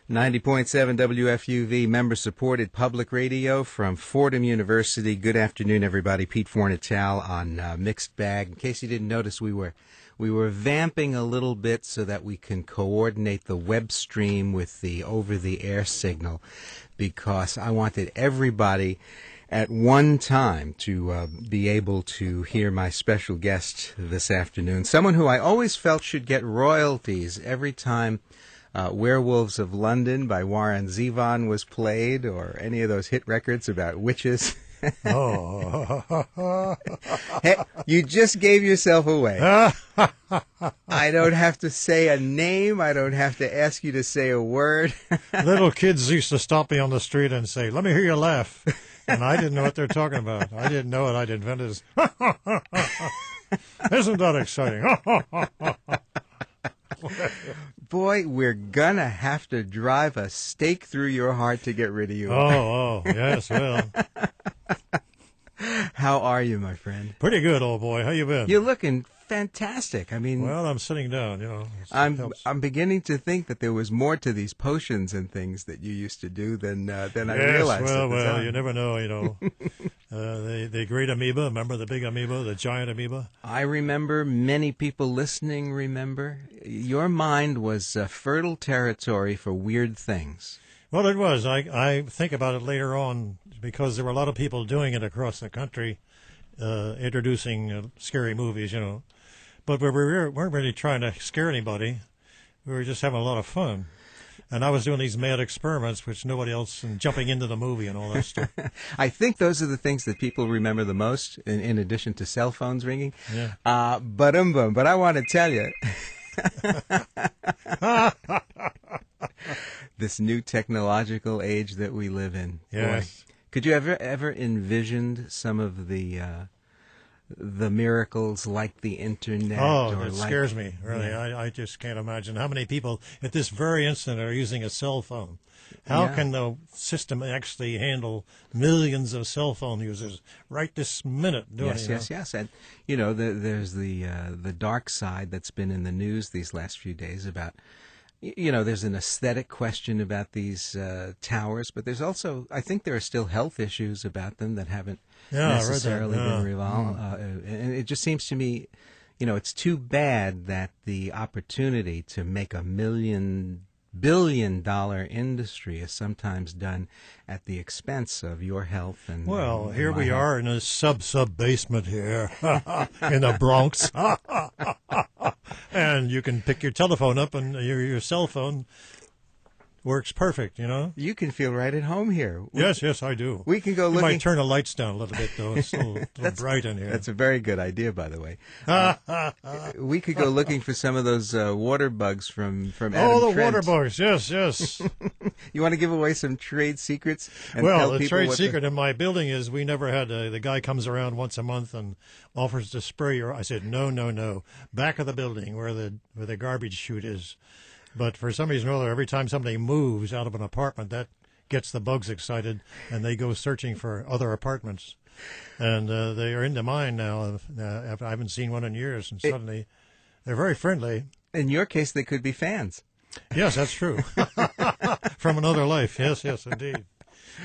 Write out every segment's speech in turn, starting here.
90.7 WFUV, member-supported public radio from Fordham University. Good afternoon, everybody. Pete Fornatal on Mixed Bag. In case you didn't notice, we were vamping a little bit so that we can coordinate the web stream with the over-the-air signal, because I wanted everybody at one time to be able to hear my special guest this afternoon, someone who I always felt should get royalties every time Werewolves of London by Warren Zevon was played, or any of those hit records about witches. Oh. Hey, you just gave yourself away. I don't have to say a name. I don't have to ask you to say a word. Little kids used to stop me on the street and say, "Let me hear you laugh." And I didn't know what they're talking about. I didn't know it. I'd invented it. Isn't that exciting? Boy, we're gonna have to drive a stake through your heart to get rid of you. Oh, yes, well. How are you, my friend? Pretty good, old boy. How you been? You're looking fantastic. I mean, well, I'm sitting down, you know. I'm beginning to think that there was more to these potions and things that you used to do than I realized. Well, you never know, you know. The great amoeba, remember the big amoeba, the giant amoeba? I remember, many people listening remember. Your mind was fertile territory for weird things. Well, it was. I think about it later on, because there were a lot of people doing it across the country, introducing scary movies, you know. But we weren't really trying to scare anybody. We were just having a lot of fun. And I was doing these mad experiments, which nobody else, and jumping into the movie and all that stuff. I think those are the things that people remember the most, in addition to cell phones ringing. Yeah. But I want to tell you, this new technological age that we live in. Yes. Boy, could you ever envisioned some of the miracles like the internet? Oh, it like, scares me, really. Yeah. I just can't imagine how many people at this very instant are using a cell phone. How can the system actually handle millions of cell phone users right this minute? Yes. And, you know, there's the dark side that's been in the news these last few days about, you know, there's an aesthetic question about these towers, but there's also, I think there are still health issues about them that haven't necessarily been resolved. And it just seems to me, you know, it's too bad that the opportunity to make a billion-dollar industry is sometimes done at the expense of your health. And well, and here we health. are in a sub basement here in the Bronx. And you can pick your telephone up, and your cell phone works perfect, you know? You can feel right at home here. Yes, I do. We can go You looking. might turn the lights down a little bit, though. It's a little bright in here. That's a very good idea, by the way. We could go looking for some of those water bugs from Adam the Trent. water bugs. Yes. You want to give away some trade secrets? And Well, tell the people trade what secret in my building is we never had the guy comes around once a month and offers to spray your. I said no. Back of the building where the garbage chute is. But for some reason or other, every time somebody moves out of an apartment, that gets the bugs excited, and they go searching for other apartments. And they are into mine now. I haven't seen one in years, and suddenly they're very friendly. In your case, they could be fans. Yes, that's true. From another life. Yes, indeed.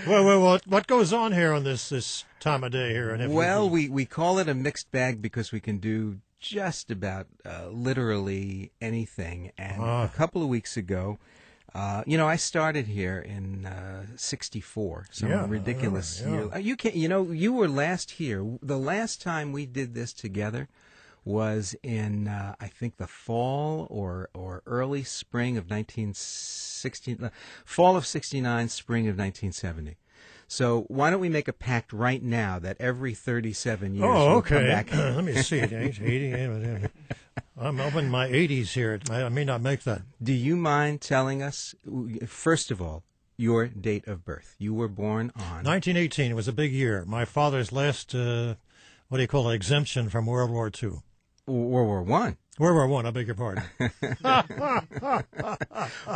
Well, what goes on here on this time of day here? Well, we call it a mixed bag because we can do just about literally anything. And a couple of weeks ago, you know, I started here in '64, some ridiculous year. You were last here. The last time we did this together was in I think the fall or early spring of 1960, fall of '69, spring of 1970. So why don't we make a pact right now that every 37 years we'll come back. Let me see. 80. I'm up in my 80s here. I may not make that. Do you mind telling us, first of all, your date of birth? You were born on 1918. It was a big year. My father's last, exemption from World War II. World War One. World War One. I beg your pardon.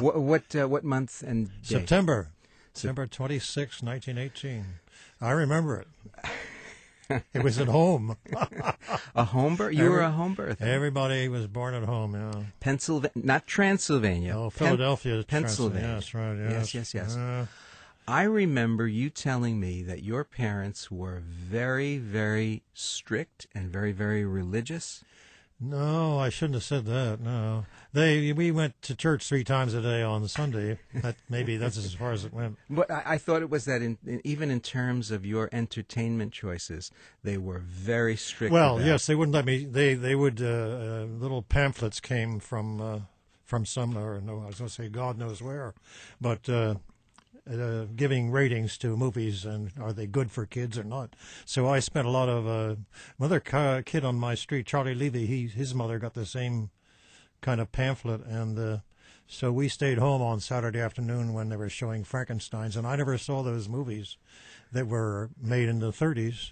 What month and day? September 26, 1918. I remember it. It was at home. A home birth? You were a home birth. Everybody was born at home, yeah. Pennsylvania, not Transylvania. Oh, Philadelphia, Pennsylvania. Yes, right, yes. Yes. I remember you telling me that your parents were very, very strict and very, very religious. No, I shouldn't have said that. No, we went to church 3 times a day on Sunday. That's as far as it went. But I thought it was that even in terms of your entertainment choices, they were very strict. Well, yes, they wouldn't let me. They would. Little pamphlets came from somewhere. No, I was going to say God knows where, but. Giving ratings to movies and are they good for kids or not. So I spent a lot of another kid on my street, Charlie Levy, his mother got the same kind of pamphlet, and so we stayed home on Saturday afternoon when they were showing Frankensteins, and I never saw those movies that were made in the 30s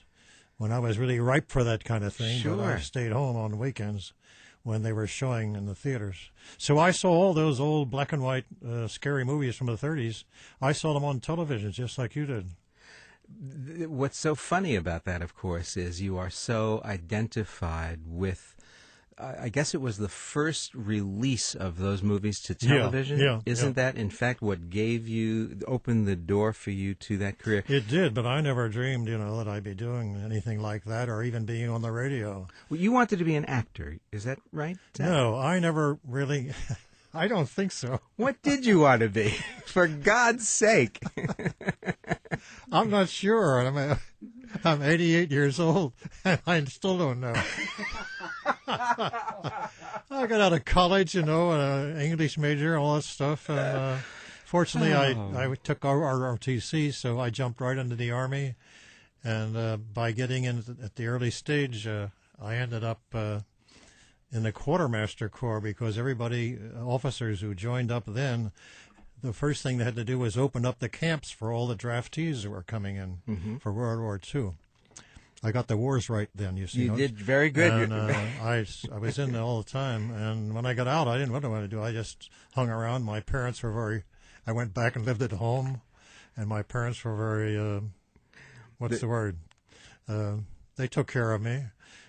when I was really ripe for that kind of thing. Sure. But I stayed home on weekends when they were showing in the theaters. So I saw all those old black and white scary movies from the 30s. I saw them on television just like you did. What's so funny about that, of course, is you are so identified with, I guess it was the first release of those movies to television. Yeah, Isn't that, in fact, what opened the door for you to that career? It did, but I never dreamed, that I'd be doing anything like that or even being on the radio. Well, you wanted to be an actor, is that right? No, I never really... I don't think so. What did you want to be? For God's sake. I'm not sure. I'm 88 years old, and I still don't know. I got out of college, an English major, all that stuff. And fortunately, I took ROTC, so I jumped right into the Army. And by getting in at the early stage, I ended up in the Quartermaster Corps because officers who joined up then, the first thing they had to do was open up the camps for all the draftees that were coming in for World War II. I got the wars right then, you see. You did very good. And, I was in there all the time, and when I got out, I didn't know what I wanted to do. I just hung around. My parents were I went back and lived at home, and my parents were very, they took care of me.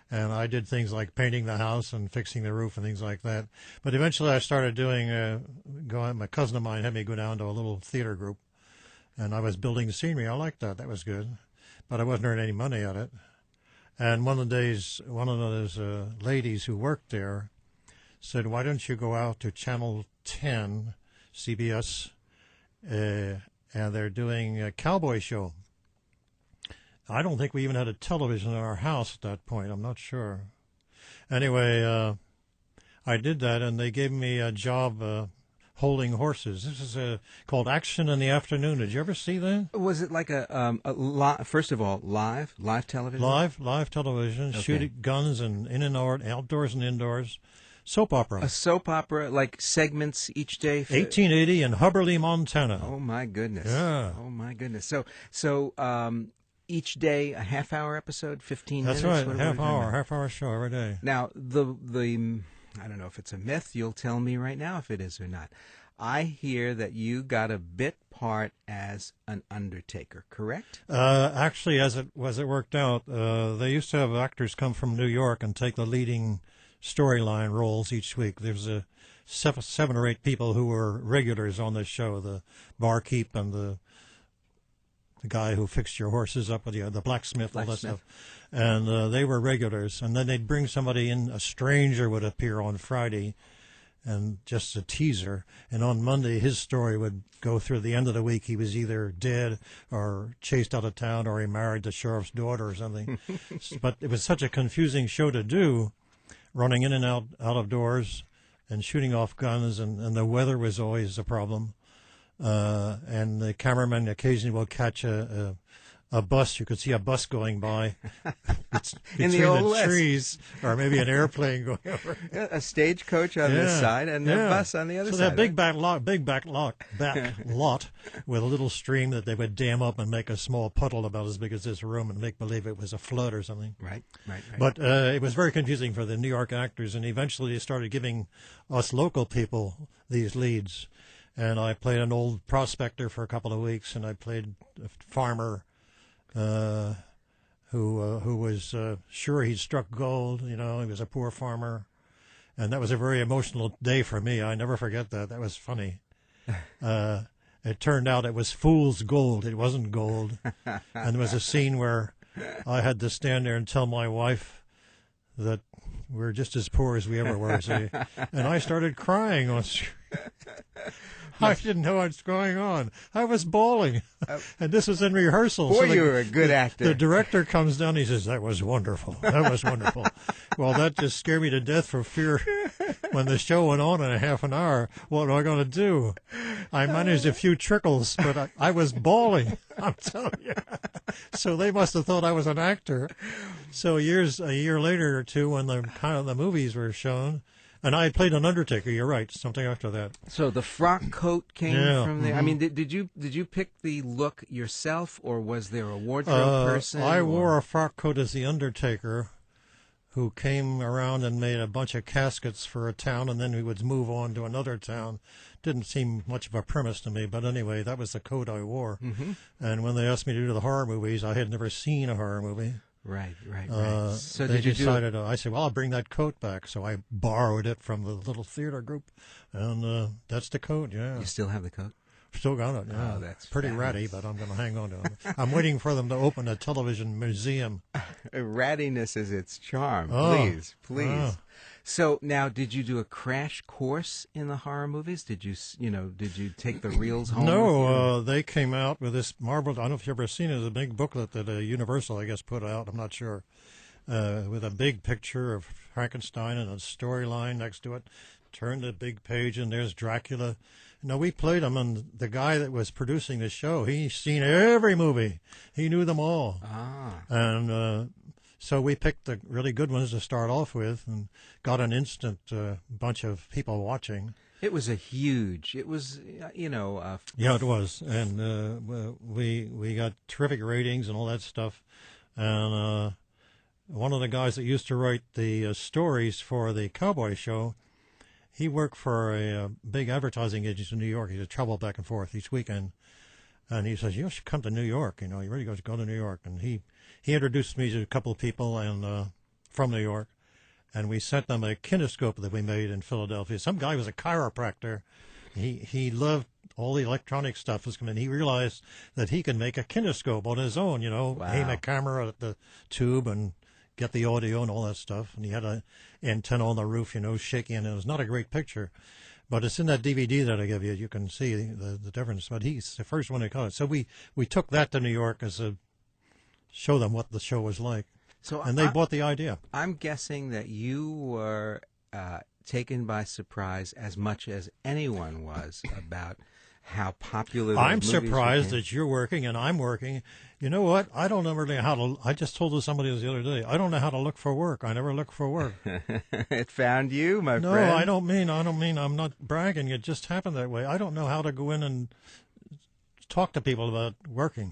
And I did things like painting the house and fixing the roof and things like that. But eventually I started doing, my cousin of mine had me go down to a little theater group, and I was building scenery. I liked that. That was good. But I wasn't earning any money at it. And one of those ladies who worked there said, why don't you go out to Channel 10, CBS, and they're doing a cowboy show. I don't think we even had a television in our house at that point. I'm not sure. Anyway, I did that, and they gave me a job holding horses. This is called Action in the Afternoon. Did you ever see that? Was it like first of all, live television? Live television, Okay. shooting guns and in and out, outdoors and indoors. Soap opera. A soap opera, like segments each day? 1880 in Hubberley, Montana. Oh, my goodness. Yeah. Oh, my goodness. So each day a half-hour episode, 15 That's minutes? right, half hour show every day. Now, the I don't know if it's a myth. You'll tell me right now if it is or not. I hear that you got a bit part as an undertaker, correct? Actually, as it worked out, they used to have actors come from New York and take the leading storyline roles each week. There's 7 or 8 people who were regulars on this show, the barkeep and the guy who fixed your horses up with the blacksmith, all that stuff. And they were regulars. And then they'd bring somebody in, a stranger would appear on Friday, and just a teaser. And on Monday, his story would go through the end of the week. He was either dead or chased out of town, or he married the sheriff's daughter or something. But it was such a confusing show to do, running in and out of doors and shooting off guns, and the weather was always a problem. And the cameraman occasionally will catch a bus. You could see a bus going by In the between Old the West. trees, or maybe an airplane going over. A stagecoach on this side and a bus on the other so side. So that big back lot with a little stream that they would dam up and make a small puddle about as big as this room and make believe it was a flood or something. Right. But it was very confusing for the New York actors, and eventually they started giving us local people these leads. And I played an old prospector for a couple of weeks, and I played a farmer, who was sure he'd struck gold. You know, he was a poor farmer, and that was a very emotional day for me. I never forget that. That was funny. It turned out it was fool's gold. It wasn't gold. And there was a scene where I had to stand there and tell my wife that we're just as poor as we ever were. See? And I started crying on screen. I didn't know what's going on. I was bawling. And this was in rehearsal. Boy, you were a good actor. The director comes down. He says, "That was wonderful. That was wonderful." Well, that just scared me to death for fear when the show went on in a half an hour. What am I going to do? I managed a few trickles, but I was bawling. I'm telling you. So they must have thought I was an actor. So a year later or two, when the movies were shown, and I had played an undertaker. You're right. Something after that. So the frock coat came from there. Mm-hmm. I mean, did you pick the look yourself, or was there a wardrobe person? I wore a frock coat as the undertaker, who came around and made a bunch of caskets for a town, and then we would move on to another town. Didn't seem much of a premise to me, but anyway, that was the coat I wore. Mm-hmm. And when they asked me to do the horror movies, I had never seen a horror movie. Right. So they did you decided, I said, well, I'll bring that coat back. So I borrowed it from the little theater group, and that's the coat, yeah. You still have the coat? Still got it, yeah. Oh, that's pretty fabulous. ratty, but I'm going to hang on to it. I'm waiting for them to open a television museum. Rattiness is its charm. Oh. Please. So now, did you do a crash course in the horror movies? Did you take the reels home? No, they came out with this marbled. I don't know if you've ever seen it. It's a big booklet that Universal, I guess, put out. I'm not sure. With a big picture of Frankenstein and a storyline next to it. Turn the big page, and there's Dracula. No, we played them, and the guy that was producing the show, he's seen every movie. He knew them all. And so we picked the really good ones to start off with, and got an instant bunch of people watching. It was yeah, it was, and we got terrific ratings and all that stuff. And one of the guys that used to write the stories for the Cowboy Show, he worked for a big advertising agency in New York. He would travel back and forth each weekend. And he says, you should come to New York. You really got to go to New York. And he introduced me to a couple of people from New York. And we sent them a kinescope that we made in Philadelphia. Some guy was a chiropractor. He loved all the electronic stuff was coming. He realized that he could make a kinescope on his own, Wow. aim a camera at the tube and get the audio and all that stuff. And he had an antenna on the roof, shaking, and it was not a great picture. But it's in that DVD that I give you. You can see the difference. But he's the first one to caught it. So we took that to New York as a show them what the show was like. And they bought the idea. I'm guessing that you were taken by surprise as much as anyone was about how popular the I'm movies surprised became. that you're working and I'm working. You know what? I don't know really how to. I just told somebody this the other day. I don't know how to look for work. I never look for work. It found you, my No, friend. I don't mean. I'm not bragging. It just happened that way. I don't know how to go in and talk to people about working.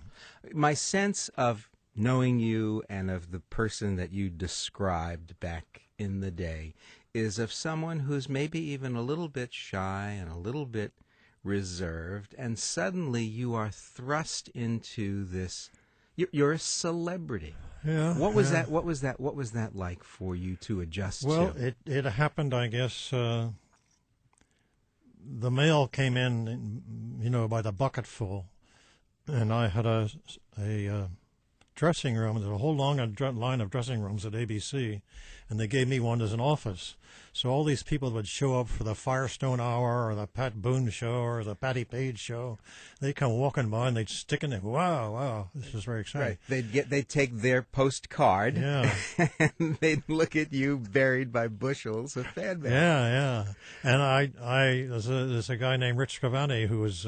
My sense of knowing you and of the person that you described back in the day is of someone who's maybe even a little bit shy and a little bit reserved, and suddenly you are thrust into this. You're a celebrity. Yeah. What was that? What was that like for you to adjust Well, to? it happened, I guess. The mail came in, by the bucketful, and I had a dressing room. There's a whole long line of dressing rooms at ABC, and they gave me one as an office. So all these people would show up for the Firestone Hour or the Pat Boone Show or the Patty Page Show. They'd come walking by and they'd stick in there. Wow, this is very exciting. Right. They'd take their postcard. Yeah. And they'd look at you buried by bushels of fan mail. Yeah. And there's a guy named Rich Scrivani who was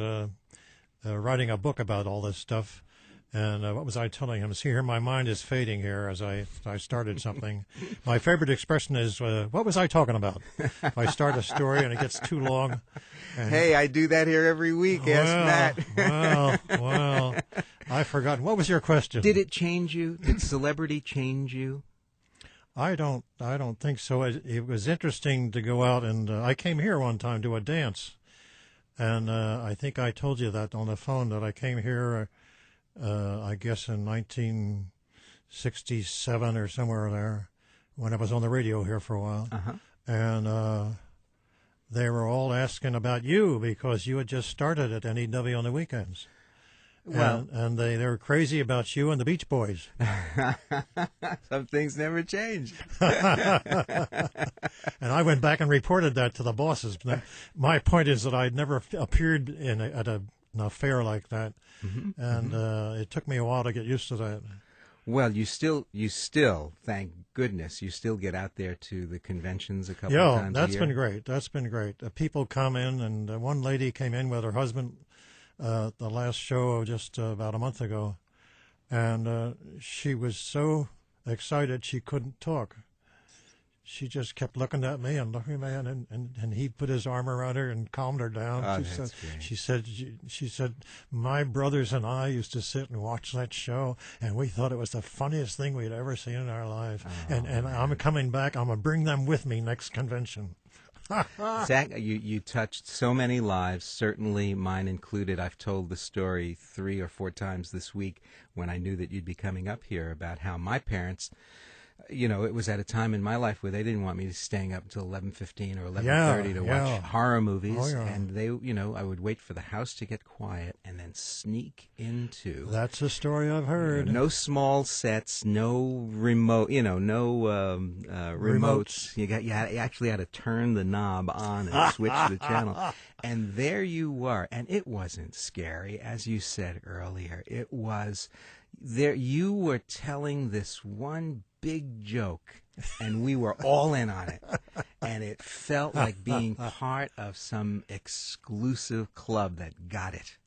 writing a book about all this stuff. And what was I telling him? See, here my mind is fading here as I started something. My favorite expression is, what was I talking about? If I start a story and it gets too long. Hey, I do that here every week. Ask Matt. Well, I've forgotten. What was your question? Did it change you? Did celebrity change you? I don't think so. It was interesting to go out, and I came here one time to a dance. And I think I told you that on the phone that I came here I guess in '67 or somewhere there, when I was on the radio here for a while. Uh-huh. And they were all asking about you because you had just started at NEW on the weekends. Well, And they were crazy about you and the Beach Boys. some things never change. And I went back and reported that to the bosses. My point is that I'd never appeared at an affair like that, and it took me a while to get used to that. Well, you still, thank goodness, you still get out there to the conventions a couple of Yeah, times that's a year. been great. That's been great. People come in, and one lady came in with her husband the last show just about a month ago, and she was so excited she couldn't talk. She just kept looking at me and looking at me, and he put his arm around her and calmed her down. Oh, that's great. She said, my brothers and I used to sit and watch that show, and we thought it was the funniest thing we'd ever seen in our lives. And I'm coming back. I'm going to bring them with me next convention. Zach, you touched so many lives, certainly mine included. I've told the story 3 or 4 times this week when I knew that you'd be coming up here about how my parents, it was at a time in my life where they didn't want me staying up until 11:15 or 11:30 to watch horror movies. Oh, yeah. And they, I would wait for the house to get quiet and then sneak into. That's a story I've heard. No small sets, no remote, no remotes. You actually had to turn the knob on and switch the channel. And there you were. And it wasn't scary, as you said earlier. It was there. You were telling this one big joke, and we were all in on it. And it felt like being part of some exclusive club that got it,